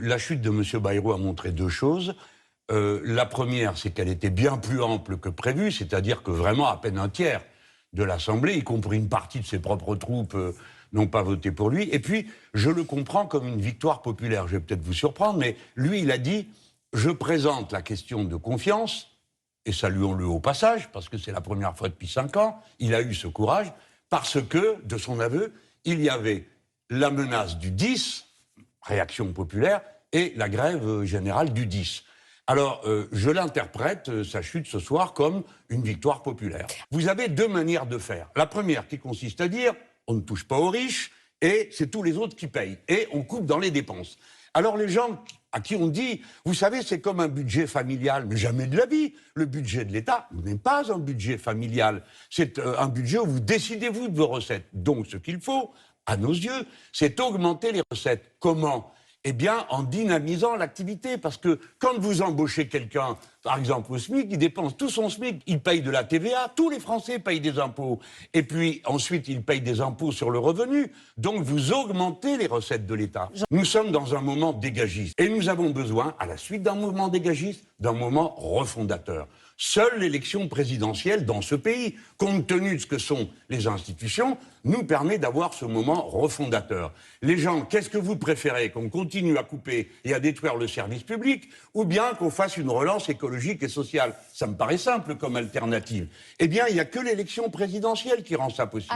La chute de M. Bayrou a montré deux choses. La première, c'est qu'elle était bien plus ample que prévu, c'est-à-dire que vraiment à peine un tiers de l'Assemblée, y compris une partie de ses propres troupes, n'ont pas voté pour lui. Et puis, je le comprends comme une victoire populaire. Je vais peut-être vous surprendre, mais lui, il a dit « Je présente la question de confiance », et saluons-le au passage, parce que c'est la première fois depuis 5 ans, il a eu ce courage, parce que, de son aveu, il y avait la menace du 10, réaction populaire, et la grève générale du 10. Alors, je l'interprète, sa chute ce soir, comme une victoire populaire. Vous avez deux manières de faire. La première qui consiste à dire, on ne touche pas aux riches, et c'est tous les autres qui payent, et on coupe dans les dépenses. Alors les gens à qui on dit, vous savez, c'est comme un budget familial, mais jamais de la vie. Le budget de l'État n'est pas un budget familial. C'est un budget où vous décidez, vous, de vos recettes. Donc, ce qu'il faut, à nos yeux, c'est augmenter les recettes. Comment ? Eh bien, en dynamisant l'activité. Parce que quand vous embauchez quelqu'un, par exemple au SMIC, il dépense tout son SMIC, il paye de la TVA, tous les Français payent des impôts. Et puis, ensuite, il paye des impôts sur le revenu. Donc, vous augmentez les recettes de l'État. Nous sommes dans un moment dégagiste. Et nous avons besoin, à la suite d'un mouvement dégagiste, d'un moment refondateur. Seule l'élection présidentielle dans ce pays, compte tenu de ce que sont les institutions, nous permet d'avoir ce moment refondateur. Les gens, qu'est-ce que vous préférez? Qu'on continue à couper et à détruire le service public, ou bien qu'on fasse une relance écologique et sociale? Ça me paraît simple comme alternative. Eh bien, il n'y a que l'élection présidentielle qui rend ça possible.